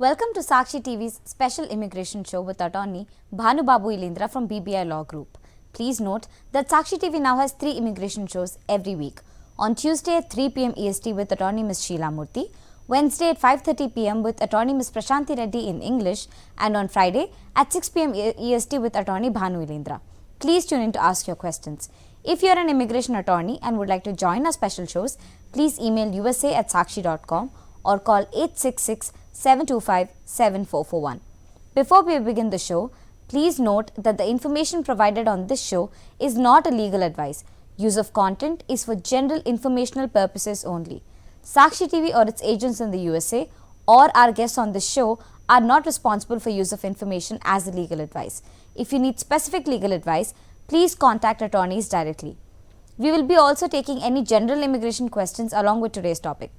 Welcome to Sakshi TV's special immigration show with attorney Bhanu Babu Ilindra from BBI Law Group. Please note that Sakshi TV now has 3 immigration shows every week. On Tuesday at 3 p.m. EST with attorney Ms. Sheila Murthy, Wednesday at 5:30 p.m. with attorney Ms. Prashanti Reddy in English, and on Friday at 6 p.m. EST with attorney Bhanu Ilindra. Please tune in to ask your questions. If you are an immigration attorney and would like to join our special shows, please email usa@sakshi.com or call 866-725-7441. Before we begin the show, please note that the information provided on this show is not a legal advice. Use of content is for general informational purposes only. Sakshi TV or its agents in the USA or our guests on this show are not responsible for use of information as a legal advice. If you need specific legal advice, please contact attorneys directly. We will be also taking any general immigration questions along with today's topic.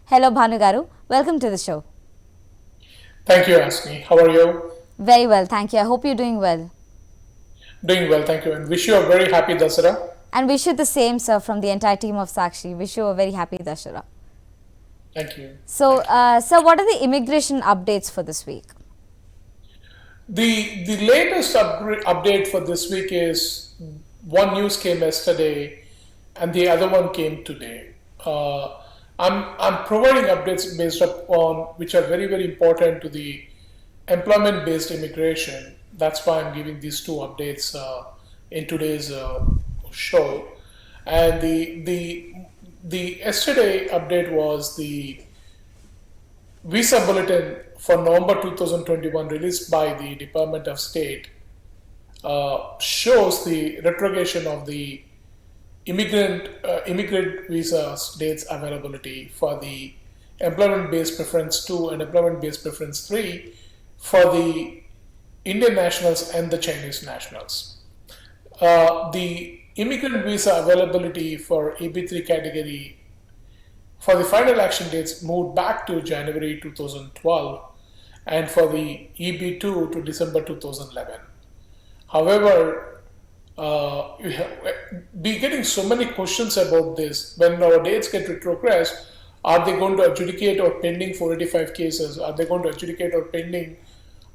Hello Bhanu Garu, welcome to the show. Thank you, Asmi. How are you? Very well, thank you. I hope you're doing well. Doing well, thank you. And wish you a very happy Dasara. And wish you the same, sir, from the entire team of Sakshi. Wish you a very happy Dashara. Thank you. So, sir, what are the immigration updates for this week? The latest update for this week is one news came yesterday and the other one came today. I'm providing updates based upon which are very, very important to the employment-based immigration. That's why I'm giving these two updates in today's show. And the yesterday update was the visa bulletin for November 2021 released by the Department of State shows the retrogression of the immigrant visa dates availability for the employment-based preference 2 and employment-based preference 3 for the Indian nationals and the Chinese nationals. The immigrant visa availability for EB3 category for the final action dates moved back to January 2012 and for the EB2 to December 2011. However, be getting so many questions about this. When our dates get retrogressed, are they going to adjudicate or pending 485 cases? Are they going to adjudicate or pending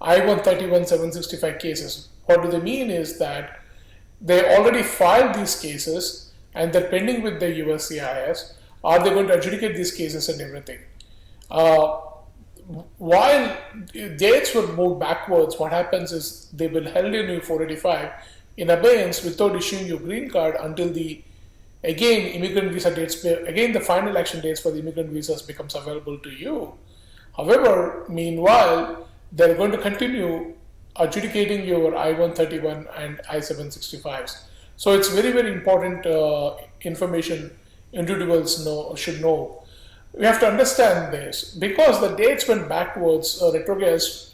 I-131 765 cases? What do they mean is that they already filed these cases and they're pending with the USCIS. Are they going to adjudicate these cases and everything? While dates were moved backwards, what happens is they will held in you 485 in abeyance without issuing you green card until the immigrant visa dates, the final action dates for the immigrant visas becomes available to you. However, meanwhile, they're going to continue adjudicating your I-131 and I-765s. So it's very, very important information individuals should know. We have to understand this because the dates went backwards, retrogressed.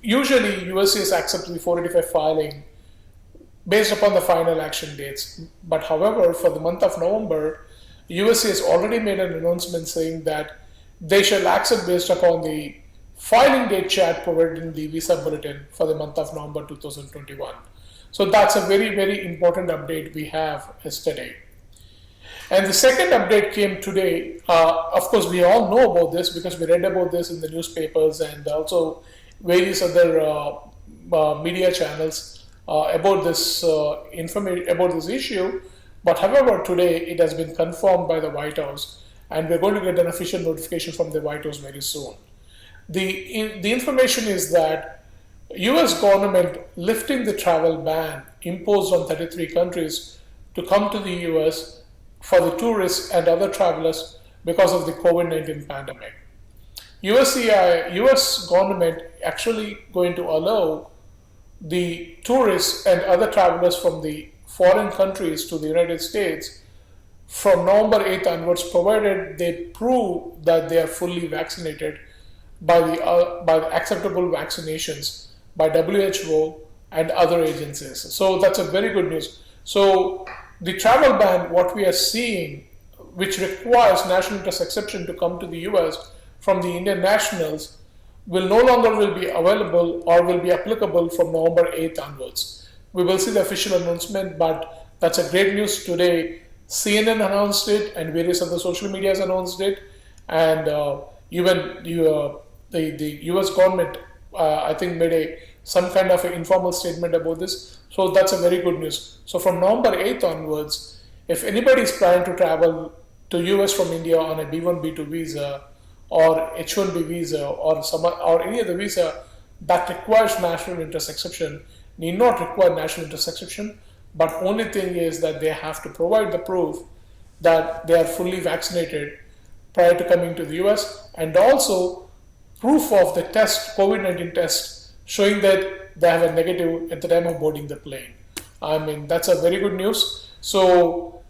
Usually USCIS accepts the 485 filing based upon the final action dates. But however, for the month of November, USCIS already made an announcement saying that they shall accept based upon the filing date chart provided in the visa bulletin for the month of November 2021. So that's a very, very important update we have yesterday. And the second update came today. Of course, we all know about this because we read about this in the newspapers and also various other media channels about this information about this issue. But however, today it has been confirmed by the White House, and we're going to get an official notification from the White House very soon. The information is that U.S. government lifting the travel ban imposed on 33 countries to come to the U.S. for the tourists and other travelers because of the COVID-19 pandemic. US government actually going to allow the tourists and other travelers from the foreign countries to the United States from November 8th onwards, provided they prove that they are fully vaccinated by the acceptable vaccinations by WHO and other agencies. So that's a very good news. So the travel ban, what we are seeing, which requires national interest exception to come to the US from the Indian nationals, will no longer will be available or will be applicable from November 8th onwards. We will see the official announcement, but that's a great news today. CNN announced it and various other social medias announced it, and even the US government, I think, made some kind of an informal statement about this. So that's a very good news. So from November 8th onwards, if anybody is planning to travel to US from India on a B1, B2 visa or H1B visa or any other visa that requires national interest exception, need not require national interest exception, but only thing is that they have to provide the proof that they are fully vaccinated prior to coming to the US, and also proof of the test, COVID-19 test, showing that they have a negative at the time of boarding the plane. I mean, that's a very good news. So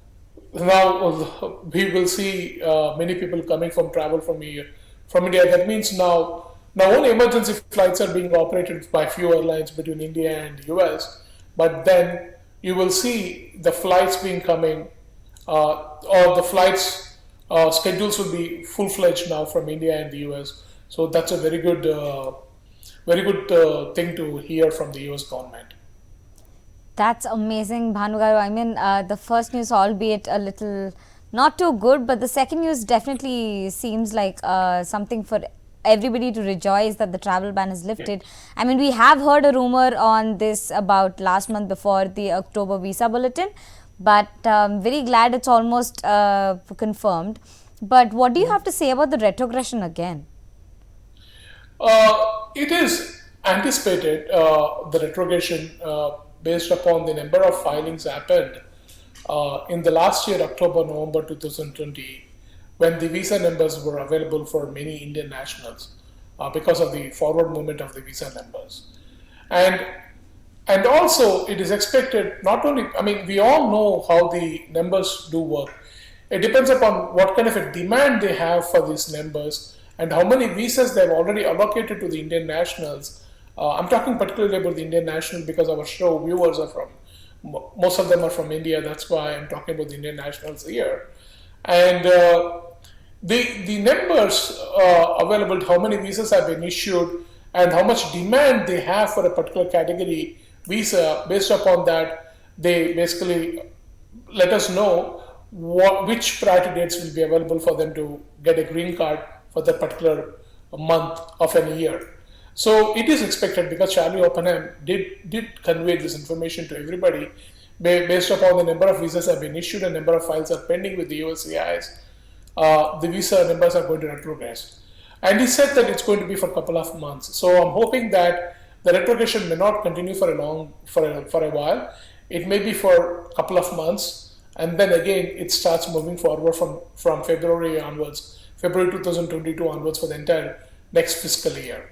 now we will see many people coming from travel from here, from India. That means now only emergency flights are being operated by few airlines between India and US, but then you will see the flights being coming, or the flights schedules will be full-fledged now from India and the US. So that's a very good thing to hear from the US government. That's amazing, Bhanugaru. I mean, the first news, albeit a little not too good, but the second news definitely seems like something for everybody to rejoice that the travel ban is lifted. I mean, we have heard a rumor on this about last month before the October visa bulletin, but very glad it's almost confirmed. But what do you have to say about the retrogression again? It is anticipated, the retrogression, based upon the number of filings happened in the last year, October, November 2020, when the visa numbers were available for many Indian nationals because of the forward movement of the visa numbers. And also it is expected, not only, I mean, we all know how the numbers do work. It depends upon what kind of a demand they have for these numbers and how many visas they've already allocated to the Indian nationals. I'm talking particularly about the Indian national because our show viewers are from, most of them are from India. That's why I'm talking about the Indian nationals here. And the numbers available, how many visas have been issued and how much demand they have for a particular category visa, based upon that, they basically let us know which priority dates will be available for them to get a green card for that particular month of any year. So it is expected, because Charlie Oppenheim did convey this information to everybody, based upon the number of visas have been issued and number of files are pending with the USCIS, the visa numbers are going to retrogress. And he said that it's going to be for a couple of months. So I'm hoping that the retrogression may not continue for a while. It may be for a couple of months, and then again it starts moving forward from February onwards, February 2022 onwards, for the entire next fiscal year.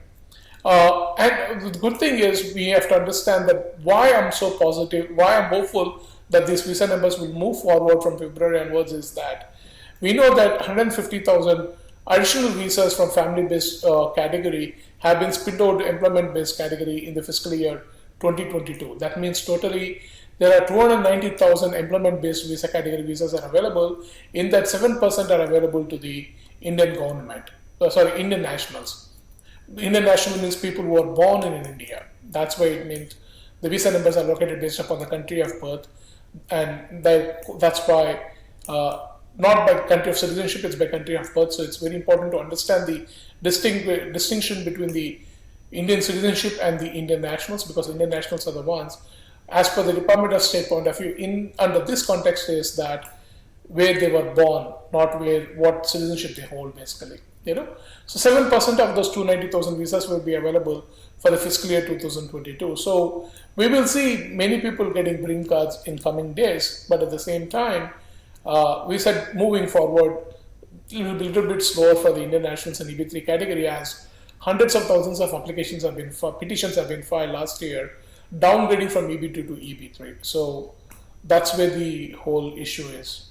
And the good thing is, we have to understand that why I'm so positive, why I'm hopeful that these visa numbers will move forward from February onwards, is that we know that 150,000 additional visas from family-based category have been split out to employment-based category in the fiscal year 2022. That means totally there are 290,000 employment-based visa category visas are available. In that, 7% are available to the Indian government, Indian nationals. Indian national means people who are born in India. That's why it means the visa numbers are located based upon the country of birth, and that's why not by country of citizenship, it's by country of birth. So it's very important to understand the distinction between the Indian citizenship and the Indian nationals, because Indian nationals are the ones, as per the Department of State point of view, under this context, is that where they were born, not what citizenship they hold, basically. So 7% of those 290,000 visas will be available for the fiscal year 2022. So we will see many people getting green cards in coming days, but at the same time, we said moving forward, it will be a little bit slower for the Indian nationals in EB3 category, as hundreds of thousands of petitions have been filed last year, downgrading from EB2 to EB3. So that's where the whole issue is.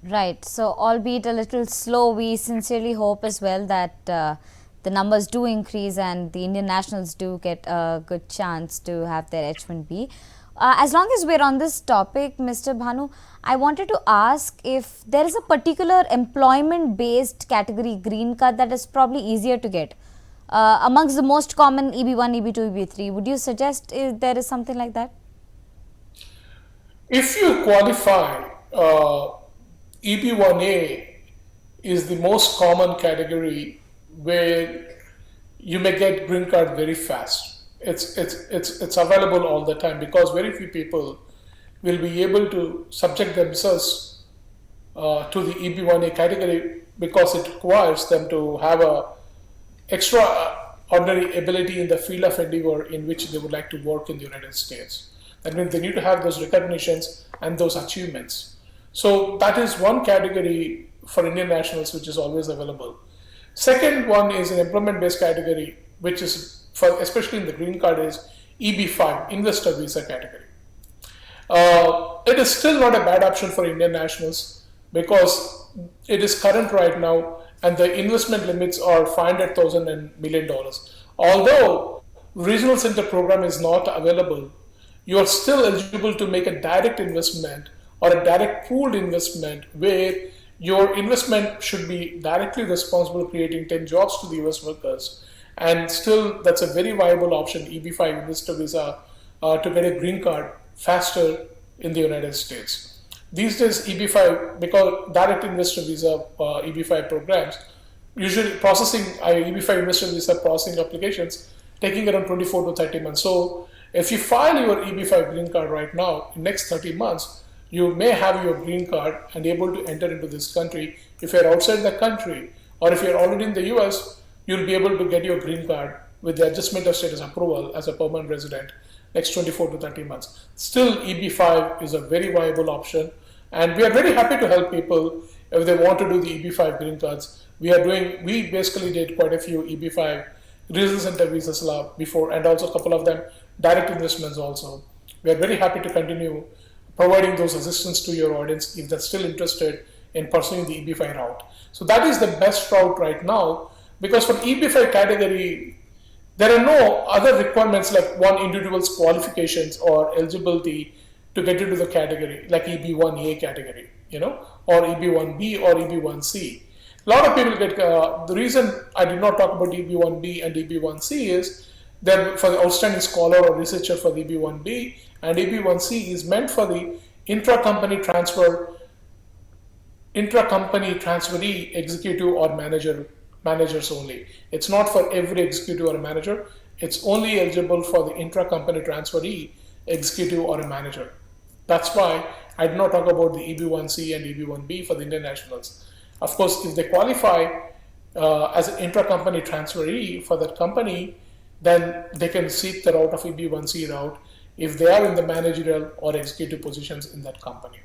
Right. So, albeit a little slow, we sincerely hope as well that the numbers do increase and the Indian nationals do get a good chance to have their H1B. As long as we're on this topic, Mr. Bhanu, I wanted to ask if there is a particular employment-based category green card that is probably easier to get amongst the most common EB1, EB2, EB3. Would you suggest there is something like that? If you qualify, EB1A is the most common category where you may get green card very fast. It's available all the time because very few people will be able to subject themselves to the EB1A category because it requires them to have a extraordinary ability in the field of endeavor in which they would like to work in the United States. That means they need to have those recognitions and those achievements. So that is one category for Indian nationals which is always available. Second one is an employment-based category, which is, for especially in the green card, is EB5, investor visa category. It is still not a bad option for Indian nationals because it is current right now and the investment limits are 500,000 and $1 million. Although regional center program is not available, you are still eligible to make a direct investment or a direct pooled investment where your investment should be directly responsible creating 10 jobs to the US workers. And still, that's a very viable option, EB5 investor visa, to get a green card faster in the United States. These days, EB5, because direct investor visa EB5 programs, usually processing EB5 investor visa processing applications taking around 24 to 30 months. So if you file your EB5 green card right now, in next 30 months, you may have your green card and able to enter into this country. If you're outside the country or if you're already in the US, you'll be able to get your green card with the adjustment of status approval as a permanent resident next 24 to 30 months. Still, EB5 is a very viable option. And we are very happy to help people if they want to do the EB5 green cards. We basically did quite a few EB5 regional center visas before, and also a couple of them direct investments also. We are very happy to continue providing those assistance to your audience if they're still interested in pursuing the EB5 route. So that is the best route right now, because for EB5 category, there are no other requirements like one individual's qualifications or eligibility to get into the category, like EB1A category, or EB1B or EB1C. A lot of people get, the reason I did not talk about EB1B and EB1C is that for the outstanding scholar or researcher for the EB1B, and EB1C is meant for the intra-company transferee, executive or managers only. It's not for every executive or a manager. It's only eligible for the intra-company transferee, executive or a manager. That's why I did not talk about the EB1C and EB1B for the Indian nationals. Of course, if they qualify as an intra-company transferee for that company, then they can seek the route of EB1C route if they are in the managerial or executive positions in that company.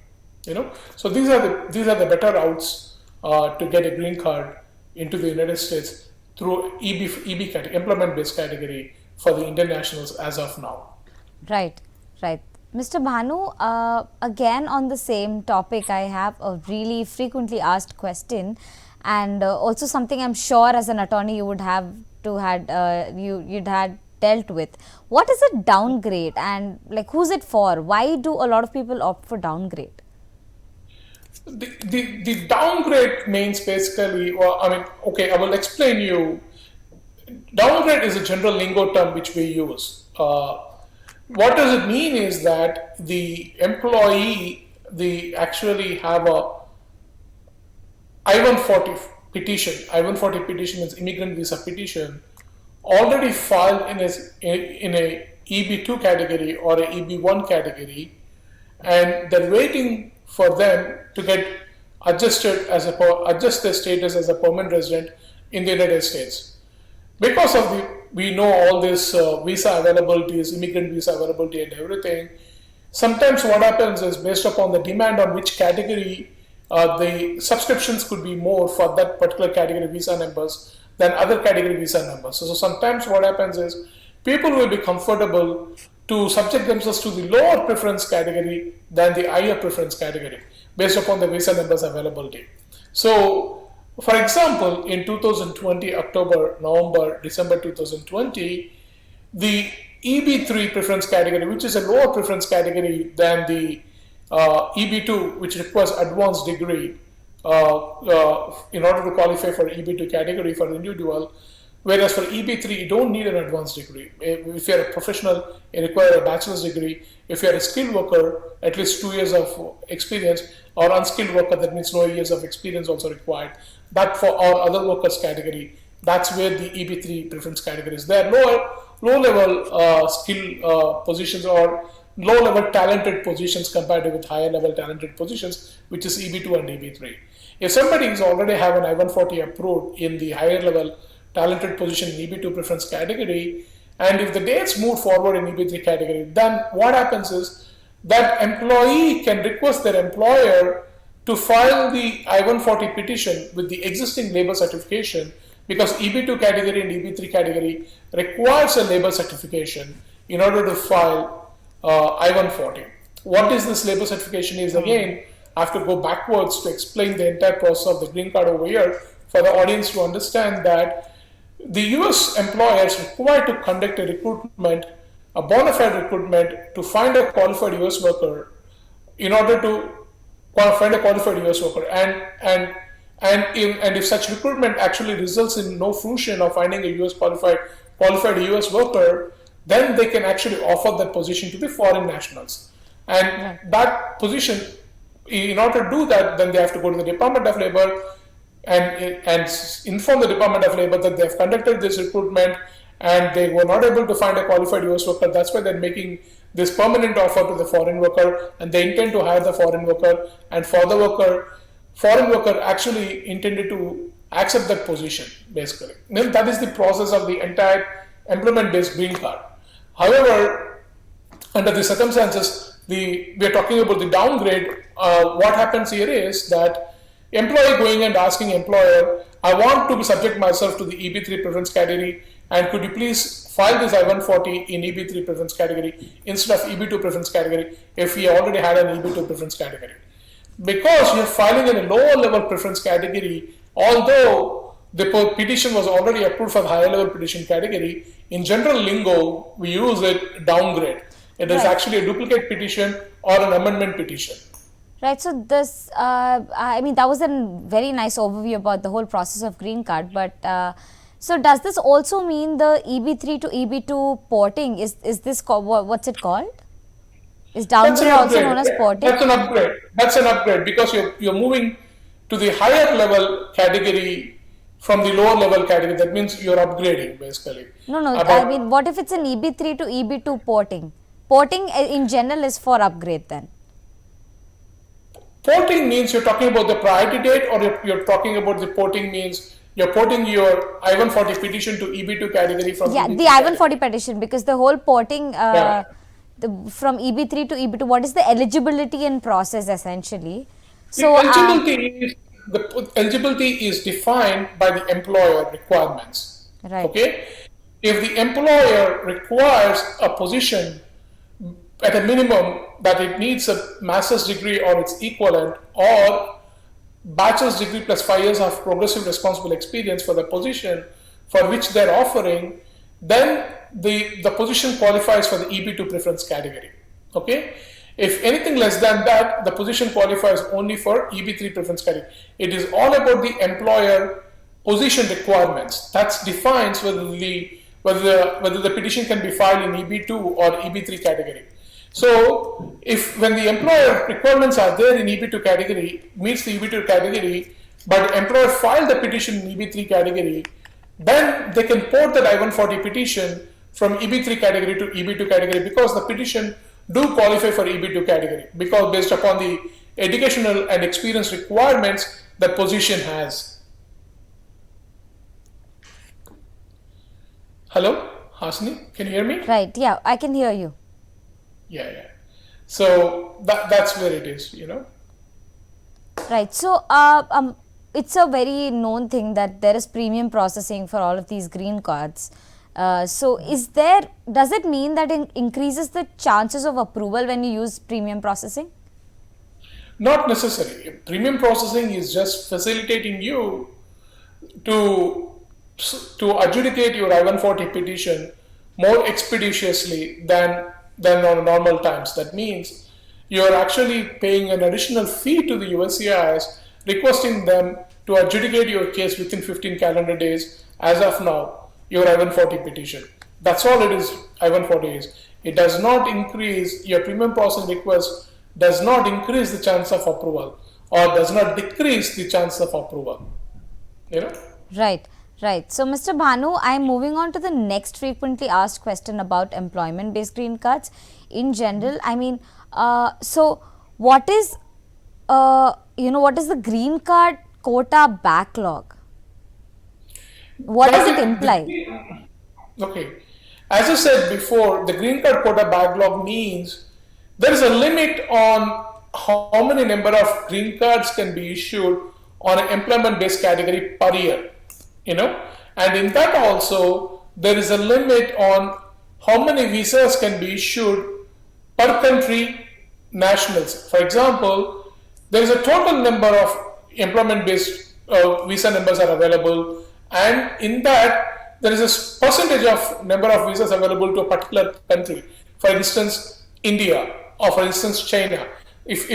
So these are the better routes to get a green card into the United States through EB category, employment-based category for the Indian nationals as of now. Right. Mr. Bhanu, again on the same topic, I have a really frequently asked question, and also something I'm sure as an attorney you would have you'd had dealt with. What is a downgrade, and who's it for? Why do a lot of people opt for downgrade? The downgrade means basically, I will explain you. Downgrade is a general lingo term which we use. What does it mean is that the employee, they actually have a I-140 petition. I-140 petition is immigrant visa petition, already filed in a EB2 category or a EB1 category, and they're waiting for them to get adjust their status as a permanent resident in the United States. Because of we know all this visa availabilities, immigrant visa availability and everything, sometimes what happens is based upon the demand on which category the subscriptions could be more for that particular category visa numbers than other category visa numbers. So sometimes what happens is people will be comfortable to subject themselves to the lower preference category than the higher preference category based upon the visa numbers availability. So for example, in 2020, October, November, December 2020, the EB3 preference category, which is a lower preference category than the EB2, which requires advanced degree in order to qualify for EB2 category for the individual, whereas for EB3, you don't need an advanced degree. If you're a professional, you require a bachelor's degree. If you're a skilled worker, at least 2 years of experience, or unskilled worker, that means no years of experience also required. But for our other workers category, That's where the EB3 preference category is there. Low level skill positions or low level talented positions compared with higher level talented positions, which is EB2 and EB3. If somebody is already have an I-140 approved in the higher level talented position in EB2 preference category, and if the dates move forward in EB3 category, then what happens is that employee can request their employer to file the I-140 petition with the existing labor certification, because EB2 category and EB3 category requires a labor certification in order to file I-140. What is this labor certification is, again, I have to go backwards to explain the entire process of the green card over here for the audience to understand that the US employers required to conduct a recruitment, a bona fide recruitment, to find a qualified US worker in order to find a qualified US worker. And if such recruitment actually results in no fruition of finding a US qualified US worker, then they can actually offer that position to the foreign nationals. And that position, in order to do that, then they have to go to the Department of Labor and inform the Department of Labor that they have conducted this recruitment and they were not able to find a qualified US worker. That's why they're making this permanent offer to the foreign worker, and they intend to hire the foreign worker, and for the foreign worker actually intended to accept that position, basically. Then that is the process of the entire employment-based green card. However, under the circumstances, we are talking about the downgrade. What happens here is that employee going and asking employer, I want to subject myself to the EB3 preference category, and could you please file this I-140 in EB3 preference category instead of EB2 preference category if we already had an EB2 preference category. Because you're filing in a lower level preference category, although the petition was already approved for the higher level petition category, in general lingo, we use it downgrade. It is actually a duplicate petition or an amendment petition. Right, so this, I mean, that was a very nice overview about the whole process of green card, but so does this also mean the EB3 to EB2 porting? Is this, what's it called? Is downgrade also known as porting? That's an upgrade. That's an upgrade because you're moving to the higher level category from the lower level category. That means you're upgrading, basically. No, I mean, what if it's an EB3 to EB2 porting? Porting in general is for upgrade then. Porting means you're talking about the priority date, or you're talking about the porting means you're porting your I-140 petition to EB2 category from EB3 the I-140 petition, because the whole porting from EB3 to EB2, what is the eligibility and process essentially? So the eligibility is defined by the employer requirements. Right. Okay. If the employer requires a position at a minimum that it needs a master's degree or its equivalent, or bachelor's degree plus 5 years of progressive responsible experience for the position for which they're offering, then the position qualifies for the EB2 preference category. Okay. If anything less than that, the position qualifies only for EB3 preference category. It is all about the employer position requirements. That defines whether the petition can be filed in EB2 or EB3 category. So, when the employer requirements are there in EB2 category, meets the EB2 category, but employer filed the petition in EB3 category, then they can port that I-140 petition from EB3 category to EB2 category, because the petition do qualify for EB2 category, because based upon the educational and experience requirements that position has. Hello, Hasni, can you hear me? Right, yeah, I can hear you. Yeah. So that's where it is, Right. So it's a very known thing that there is premium processing for all of these green cards. So does it mean that it increases the chances of approval when you use premium processing? Not necessarily. Premium processing is just facilitating you to adjudicate your I-140 petition more expeditiously than on normal times. That means you're actually paying an additional fee to the USCIS, requesting them to adjudicate your case within 15 calendar days as of now, your I-140 petition. That's all it is, I-140 is. It does not increase, your premium processing request does not increase the chance of approval or does not decrease the chance of approval. Right. Right. So, Mr. Bhanu, I'm moving on to the next frequently asked question about employment-based green cards in general. I mean, so what is, what is the green card quota backlog? What does it imply? Okay. As I said before, the green card quota backlog means there is a limit on how many number of green cards can be issued on an employment based category per year, and in that also there is a limit on how many visas can be issued per country nationals. For example, there is a total number of employment based visa numbers are available, and in that there is a percentage of number of visas available to a particular country. For instance, India, or for instance, China. If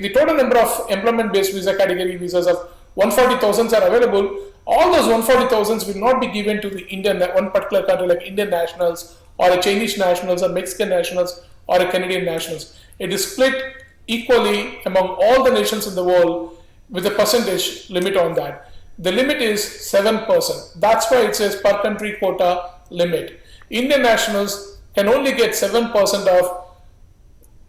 the total number of employment based visa category visas of 140,000 are available, all those 140,000 will not be given to the Indian, one particular country like Indian nationals or a Chinese nationals or Mexican nationals or a Canadian nationals. It is split equally among all the nations in the world with a percentage limit on that. The limit is 7%. That's why it says per country quota limit. Indian nationals can only get 7% of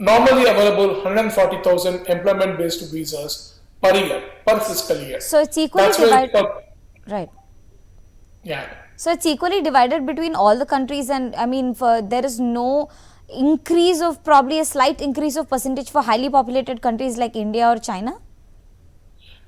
normally available 140,000 employment based visas per year, per fiscal year. So it's equally That's why divided. Right. yeah. So it's equally divided between all the countries, and I mean, there is no increase of, probably a slight increase of percentage for highly populated countries like India or China.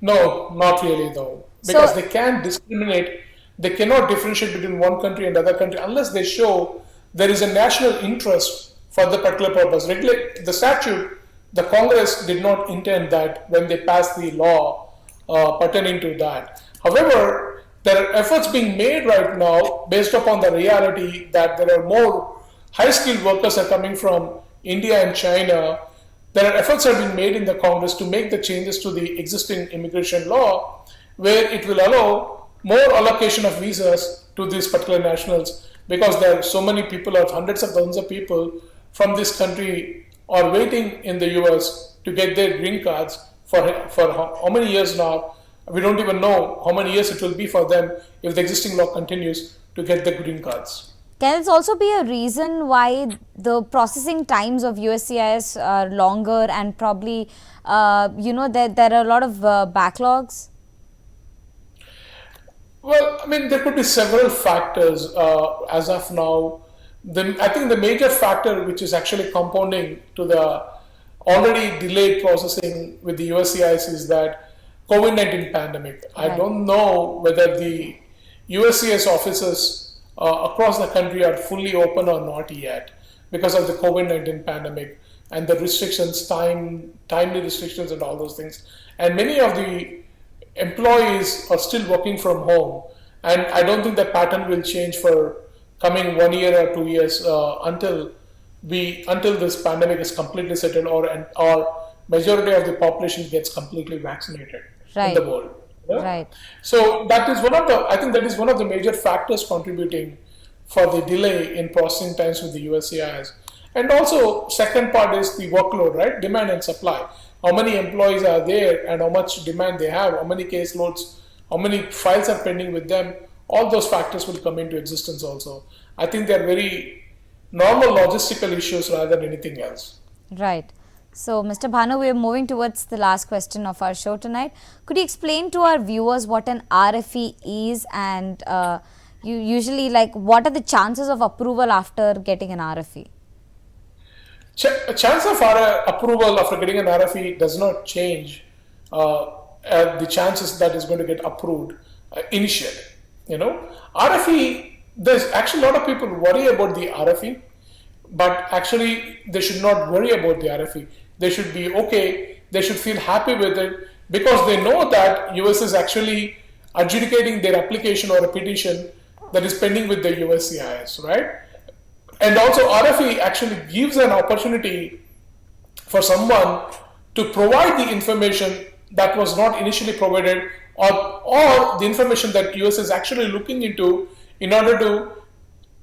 No, not really though, because they can't discriminate. They cannot differentiate between one country and other country unless they show there is a national interest for the particular purpose. The statute, the Congress did not intend that when they passed the law pertaining to that. However, there are efforts being made right now based upon the reality that there are more high-skilled workers are coming from India and China. There are efforts are being made in the Congress to make the changes to the existing immigration law, where it will allow more allocation of visas to these particular nationals, because there are so many people, or hundreds of thousands of people from this country are waiting in the US to get their green cards for how many years now. We don't even know how many years it will be for them if the existing law continues to get the green cards. Can it also be a reason why the processing times of USCIS are longer, and probably, there are a lot of backlogs? Well, I mean, there could be several factors as of now. I think the major factor which is actually compounding to the already delayed processing with the USCIS is that COVID-19 pandemic. Right. I don't know whether the USCIS offices across the country are fully open or not yet because of the COVID-19 pandemic and the restrictions, timely restrictions and all those things. And many of the employees are still working from home. And I don't think the pattern will change for coming 1 year or 2 years until this pandemic is completely settled, or majority of the population gets completely vaccinated in the world. Yeah? Right. So that is I think that is one of the major factors contributing for the delay in processing times with the USCIS. And also, second part is the workload, right? Demand and supply. How many employees are there and how much demand they have, how many caseloads, how many files are pending with them. All those factors will come into existence also. I think they're very normal logistical issues rather than anything else. Right. So, Mr. Bhanu, we are moving towards the last question of our show tonight. Could you explain to our viewers what an RFE is, and you usually, what are the chances of approval after getting an RFE? Chance of approval after getting an RFE does not change the chances that is going to get approved initially. RFE, there's actually a lot of people worry about the RFE, but actually they should not worry about the RFE. They should be okay, they should feel happy with it, because they know that US is actually adjudicating their application or a petition that is pending with the USCIS, right? And also RFE actually gives an opportunity for someone to provide the information that was not initially provided, or the information that US is actually looking into in order to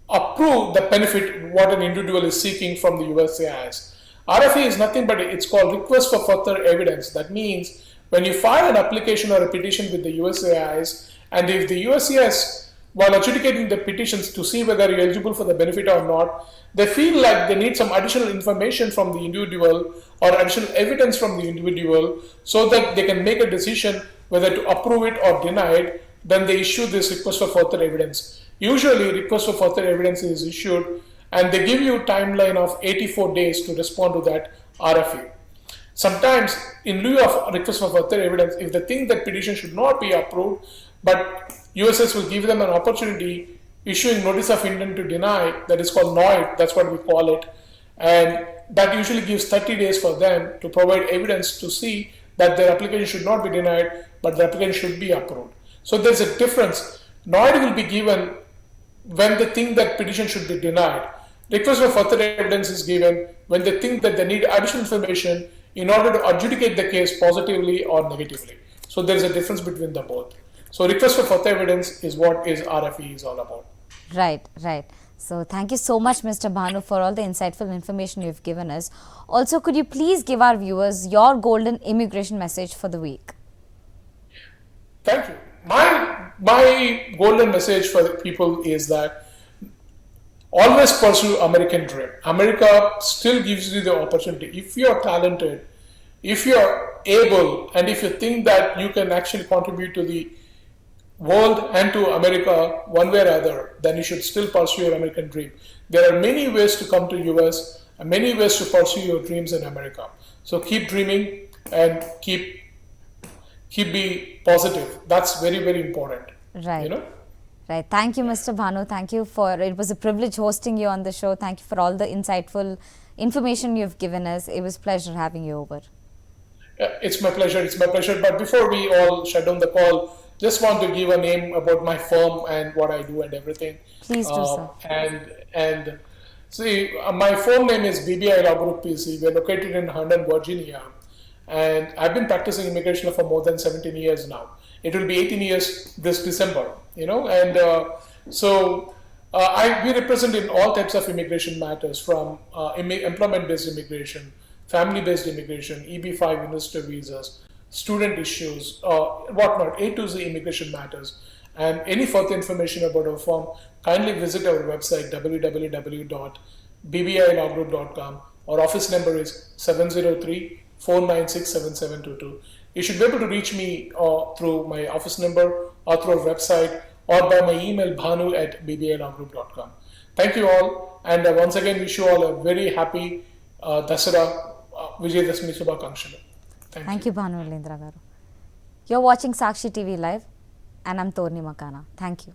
approve the benefit what an individual is seeking from the USCIS. RFE is nothing but it's called request for further evidence. That means when you file an application or a petition with the USCIS And if the USCIS, while adjudicating the petitions to see whether you're eligible for the benefit or not, they feel like they need some additional information from the individual or additional evidence from the individual so that they can make a decision whether to approve it or deny it, then they issue this request for further evidence. Usually, request for further evidence is issued and they give you a timeline of 84 days to respond to that RFE. Sometimes, in lieu of request for further evidence, if they think that petition should not be approved, but USS will give them an opportunity issuing notice of intent to deny, that is called NOID, that's what we call it, and that usually gives 30 days for them to provide evidence to see that their application should not be denied, but the application should be approved. So there's a difference. NOID will be given when they think that petition should be denied. Request for further evidence is given when they think that they need additional information in order to adjudicate the case positively or negatively. So there is a difference between the both. So request for further evidence is what is RFE is all about. Right, right. So thank you so much, Mr. Bhanu, for all the insightful information you've given us. Also, could you please give our viewers your golden immigration message for the week? Thank you. My golden message for the people is that always pursue American dream. America still gives you the opportunity. If you're talented, if you're able, and if you think that you can actually contribute to the world and to America one way or other, then you should still pursue your American dream. There are many ways to come to US and many ways to pursue your dreams in America. So keep dreaming and keep be positive. That's very, very important. Right. You know? Right. Thank you, Mr. Bhanu. Thank you it was a privilege hosting you on the show. Thank you for all the insightful information you've given us. It was a pleasure having you over. It's my pleasure. It's my pleasure. But before we all shut down the call, just want to give a name about my firm and what I do and everything. Please do so. And see, my firm name is BBI Law Group PC. We're located in Herndon, Virginia. And I've been practicing immigration for more than 17 years now. It will be 18 years this December, you know. And we represent in all types of immigration matters, from employment-based immigration, family-based immigration, EB-5 investor visas, student issues, whatnot, A to Z immigration matters. And any further information about our firm, kindly visit our website, www.bbilawgroup.com. Our office number is 703-496-7722. You should be able to reach me through my office number or through our website or by my email, bhanu@bbilawgroup.com. Thank you all, and once again wish you all a very happy Dasara Vijayadashmi Shubhakankshalu. Thank you, Bhanu Lindra garu. You're watching Sakshi TV Live, and I'm Torni Makana. Thank you.